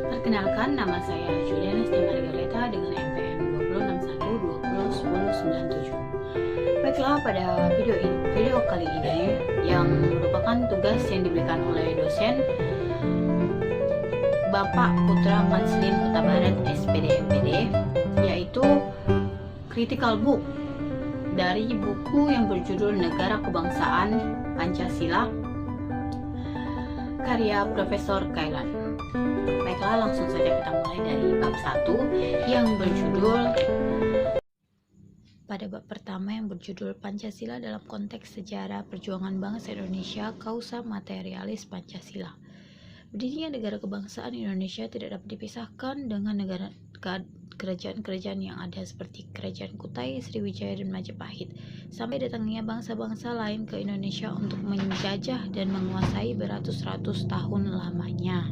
Perkenalkan, nama saya Juliana Margareta dengan NPM 2061201097. Baiklah, pada video kali ini yang merupakan tugas yang diberikan oleh dosen Bapak Putra Kanslin Kota Barat SPD MPD, yaitu critical book dari buku yang berjudul Negara Kebangsaan Pancasila karya Profesor Kailan. Baiklah, langsung saja kita mulai dari bab 1 yang berjudul, pada bab pertama yang berjudul Pancasila dalam konteks sejarah perjuangan bangsa Indonesia, kausa materialis Pancasila. Berdirinya negara kebangsaan Indonesia tidak dapat dipisahkan dengan kerajaan-kerajaan yang ada seperti Kerajaan Kutai, Sriwijaya, dan Majapahit, sampai datangnya bangsa-bangsa lain ke Indonesia untuk menjajah dan menguasai beratus-ratus tahun lamanya.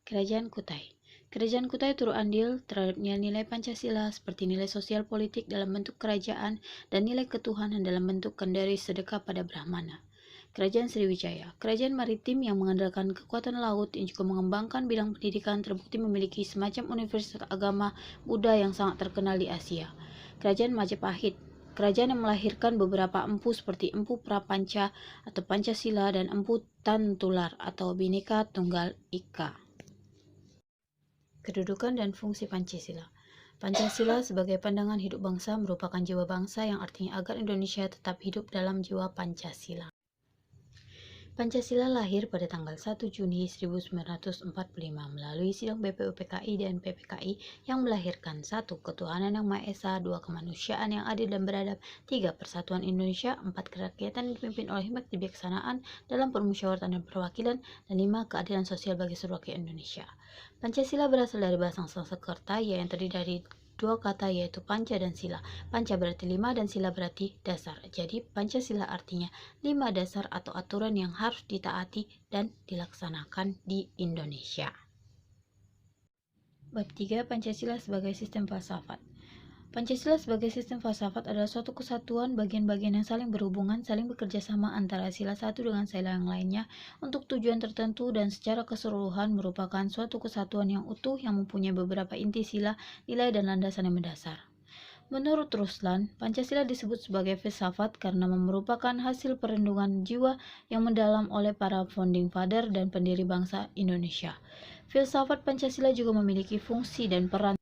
Kerajaan Kutai. Kerajaan Kutai turut andil terhadap nilai Pancasila seperti nilai sosial politik dalam bentuk kerajaan dan nilai ketuhanan dalam bentuk kendari sedekah pada Brahmana. Kerajaan Sriwijaya, kerajaan maritim yang mengandalkan kekuatan laut yang juga mengembangkan bidang pendidikan, terbukti memiliki semacam universitas agama Buddha yang sangat terkenal di Asia. Kerajaan Majapahit, kerajaan yang melahirkan beberapa empu seperti Empu Prapanca atau Pancasila dan Empu Tantular atau Bhinneka Tunggal Ika. Kedudukan dan fungsi Pancasila. Pancasila sebagai pandangan hidup bangsa merupakan jiwa bangsa yang artinya agar Indonesia tetap hidup dalam jiwa Pancasila. Pancasila lahir pada tanggal 1 Juni 1945 melalui sidang BPUPKI dan PPKI yang melahirkan 1. Ketuhanan yang Maha Esa, 2. Kemanusiaan yang adil dan beradab, 3. Persatuan Indonesia, 4. Kerakyatan yang dipimpin oleh hikmat kebijaksanaan dalam permusyawaratan dan perwakilan, dan 5. Keadilan sosial bagi seluruh rakyat Indonesia. Pancasila berasal dari bahasa Sanskerta yang terdiri dari dua kata yaitu panca dan sila. Panca berarti 5 dan sila berarti dasar. Jadi Pancasila artinya 5 dasar atau aturan yang harus ditaati dan dilaksanakan di Indonesia. Bab 3. Pancasila sebagai sistem falsafat. Pancasila sebagai sistem falsafat adalah suatu kesatuan bagian-bagian yang saling berhubungan, saling bekerja sama antara sila satu dengan sila yang lainnya untuk tujuan tertentu dan secara keseluruhan merupakan suatu kesatuan yang utuh yang mempunyai beberapa inti sila, nilai, dan landasan yang mendasar. Menurut Ruslan, Pancasila disebut sebagai filsafat karena merupakan hasil perundungan jiwa yang mendalam oleh para founding father dan pendiri bangsa Indonesia. Filsafat Pancasila juga memiliki fungsi dan peran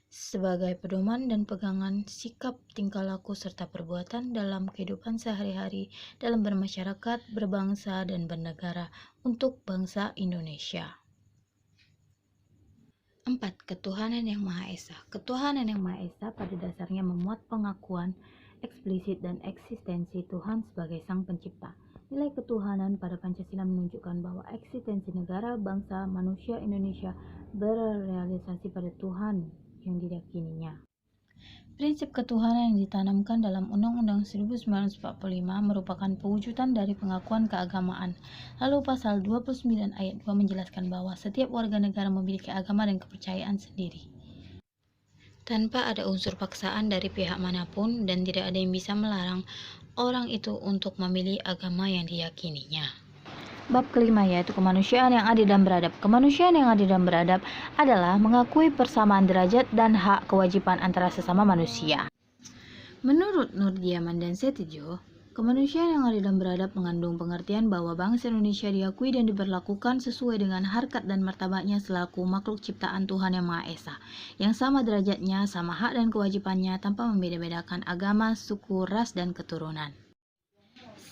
sebagai pedoman dan pegangan sikap, tingkah laku, serta perbuatan dalam kehidupan sehari-hari dalam bermasyarakat, berbangsa, dan bernegara untuk bangsa Indonesia. 4. Ketuhanan yang Maha Esa. Ketuhanan yang Maha Esa pada dasarnya memuat pengakuan eksplisit dan eksistensi Tuhan sebagai Sang Pencipta. Nilai ketuhanan pada Pancasila menunjukkan bahwa eksistensi negara, bangsa, manusia Indonesia berrealisasi pada Tuhan yang diyakininya. Prinsip ketuhanan yang ditanamkan dalam Undang-Undang 1945 merupakan pewujudan dari pengakuan keagamaan. Lalu pasal 29 ayat 2 menjelaskan bahwa setiap warga negara memiliki agama dan kepercayaan sendiri, tanpa ada unsur paksaan dari pihak manapun, dan tidak ada yang bisa melarang orang itu untuk memilih agama yang diyakininya. Bab kelima yaitu kemanusiaan yang adil dan beradab. Kemanusiaan yang adil dan beradab adalah mengakui persamaan derajat dan hak kewajiban antara sesama manusia. Menurut Nurdiaman dan Setiojo, kemanusiaan yang adil dan beradab mengandung pengertian bahwa bangsa Indonesia diakui dan diberlakukan sesuai dengan harkat dan martabatnya selaku makhluk ciptaan Tuhan yang Maha Esa, yang sama derajatnya, sama hak dan kewajibannya tanpa membeda-bedakan agama, suku, ras, dan keturunan.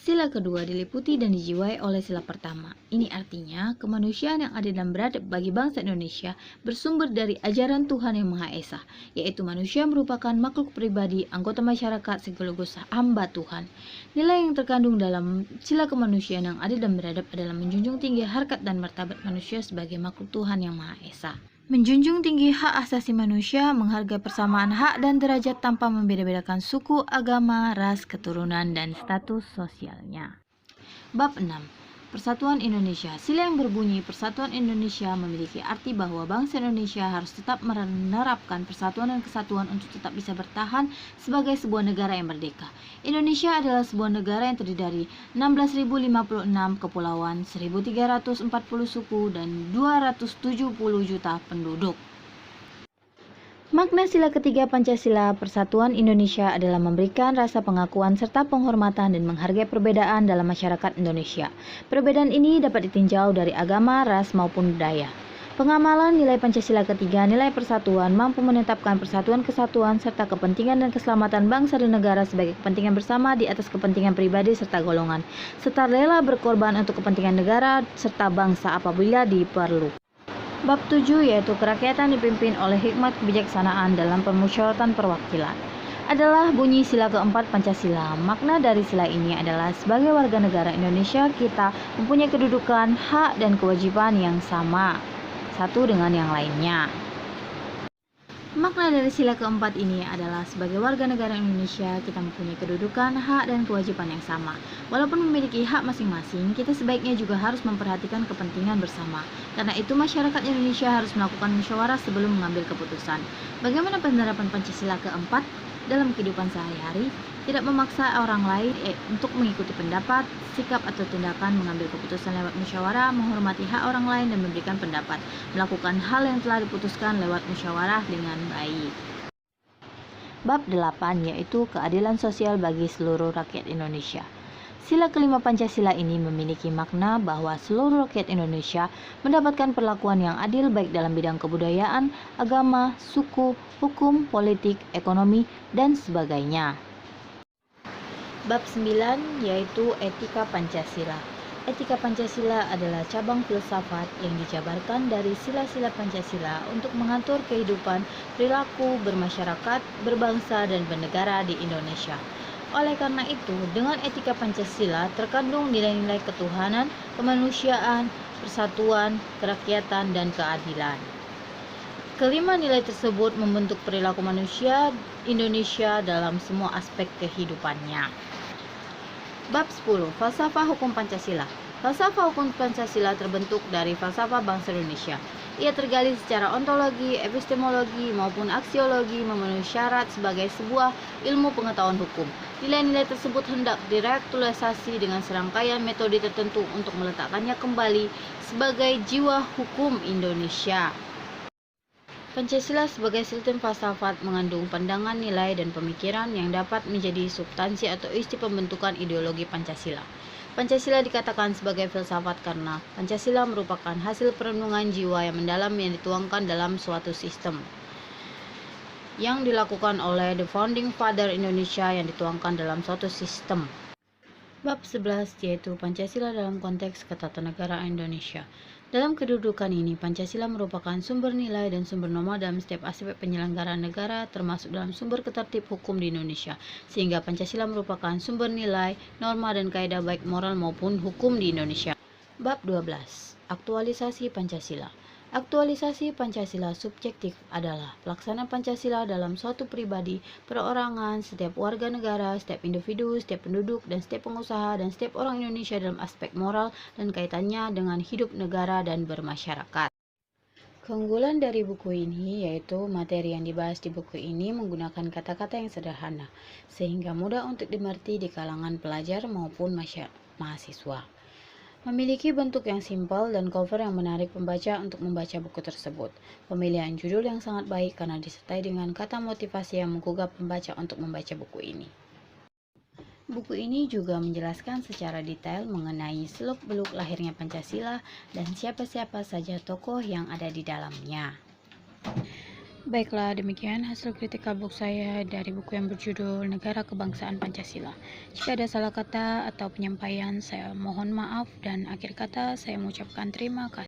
Sila kedua diliputi dan dijiwai oleh sila pertama. Ini artinya kemanusiaan yang adil dan beradab bagi bangsa Indonesia bersumber dari ajaran Tuhan yang Maha Esa, yaitu manusia merupakan makhluk pribadi, anggota masyarakat sekaligus hamba Tuhan. Nilai yang terkandung dalam sila kemanusiaan yang adil dan beradab adalah menjunjung tinggi harkat dan martabat manusia sebagai makhluk Tuhan yang Maha Esa, menjunjung tinggi hak asasi manusia, menghargai persamaan hak dan derajat tanpa membeda-bedakan suku, agama, ras, keturunan, dan status sosialnya. Bab 6. Persatuan Indonesia. Sila yang berbunyi Persatuan Indonesia memiliki arti bahwa bangsa Indonesia harus tetap menerapkan persatuan dan kesatuan untuk tetap bisa bertahan sebagai sebuah negara yang merdeka. Indonesia adalah sebuah negara yang terdiri dari 16.056 kepulauan, 1.340 suku, dan 270 juta penduduk. Makna sila ketiga Pancasila Persatuan Indonesia adalah memberikan rasa pengakuan serta penghormatan dan menghargai perbedaan dalam masyarakat Indonesia. Perbedaan ini dapat ditinjau dari agama, ras, maupun budaya. Pengamalan nilai Pancasila ketiga, nilai persatuan, mampu menetapkan persatuan kesatuan serta kepentingan dan keselamatan bangsa dan negara sebagai kepentingan bersama di atas kepentingan pribadi serta golongan, serta rela berkorban untuk kepentingan negara serta bangsa apabila diperlukan. Bab 7 yaitu kerakyatan dipimpin oleh hikmat kebijaksanaan dalam permusyawaratan perwakilan adalah bunyi sila keempat Pancasila. Makna dari sila ini adalah sebagai warga negara Indonesia kita mempunyai kedudukan, hak, dan kewajiban yang sama satu dengan yang lainnya. Makna dari sila keempat ini adalah sebagai warga negara Indonesia kita mempunyai kedudukan, hak, dan kewajiban yang sama. Walaupun memiliki hak masing-masing, kita sebaiknya juga harus memperhatikan kepentingan bersama. Karena itu masyarakat Indonesia harus melakukan musyawarah sebelum mengambil keputusan. Bagaimana penerapan Pancasila keempat dalam kehidupan sehari-hari? Tidak memaksa orang lain untuk mengikuti pendapat, sikap atau tindakan, mengambil keputusan lewat musyawarah, menghormati hak orang lain dan memberikan pendapat, melakukan hal yang telah diputuskan lewat musyawarah dengan baik. Bab 8 yaitu keadilan sosial bagi seluruh rakyat Indonesia. Sila kelima Pancasila ini memiliki makna bahwa seluruh rakyat Indonesia mendapatkan perlakuan yang adil baik dalam bidang kebudayaan, agama, suku, hukum, politik, ekonomi, dan sebagainya. Bab 9 yaitu etika Pancasila. Etika Pancasila adalah cabang filsafat yang dijabarkan dari sila-sila Pancasila untuk mengatur kehidupan, perilaku, bermasyarakat, berbangsa, dan bernegara di Indonesia. Oleh karena itu, dengan etika Pancasila terkandung nilai-nilai ketuhanan, kemanusiaan, persatuan, kerakyatan, dan keadilan. Kelima nilai tersebut membentuk perilaku manusia Indonesia dalam semua aspek kehidupannya. Bab 10. Falsafah Hukum Pancasila. Falsafah hukum Pancasila terbentuk dari falsafah bangsa Indonesia. Ia tergali secara ontologi, epistemologi, maupun aksiologi memenuhi syarat sebagai sebuah ilmu pengetahuan hukum. Nilai-nilai tersebut hendak direaktualisasi dengan serangkaian metode tertentu untuk meletakkannya kembali sebagai jiwa hukum Indonesia. Pancasila sebagai sistem falsafat mengandung pandangan, nilai, dan pemikiran yang dapat menjadi substansi atau isi pembentukan ideologi Pancasila. Pancasila dikatakan sebagai filsafat karena Pancasila merupakan hasil perenungan jiwa yang mendalam yang dituangkan dalam suatu sistem yang dilakukan oleh the founding father Indonesia yang dituangkan dalam suatu sistem. Bab 11 yaitu Pancasila dalam konteks ketatanegaraan Indonesia. Dalam kedudukan ini, Pancasila merupakan sumber nilai dan sumber norma dalam setiap aspek penyelenggaraan negara, termasuk dalam sumber ketertib hukum di Indonesia, sehingga Pancasila merupakan sumber nilai, norma, dan kaidah baik moral maupun hukum di Indonesia. Bab 12. Aktualisasi Pancasila. Aktualisasi Pancasila subjektif adalah pelaksanaan Pancasila dalam suatu pribadi, perorangan, setiap warga negara, setiap individu, setiap penduduk, dan setiap pengusaha, dan setiap orang Indonesia dalam aspek moral dan kaitannya dengan hidup negara dan bermasyarakat. Keunggulan dari buku ini yaitu materi yang dibahas di buku ini menggunakan kata-kata yang sederhana, sehingga mudah untuk dimengerti di kalangan pelajar maupun mahasiswa. Memiliki bentuk yang simpel dan cover yang menarik pembaca untuk membaca buku tersebut. Pemilihan judul yang sangat baik karena disertai dengan kata motivasi yang menggugah pembaca untuk membaca buku ini. Buku ini juga menjelaskan secara detail mengenai seluk-beluk lahirnya Pancasila dan siapa-siapa saja tokoh yang ada di dalamnya. Baiklah, demikian hasil kritikal book saya dari buku yang berjudul Negara Kebangsaan Pancasila. Jika ada salah kata atau penyampaian, saya mohon maaf, dan akhir kata saya mengucapkan terima kasih.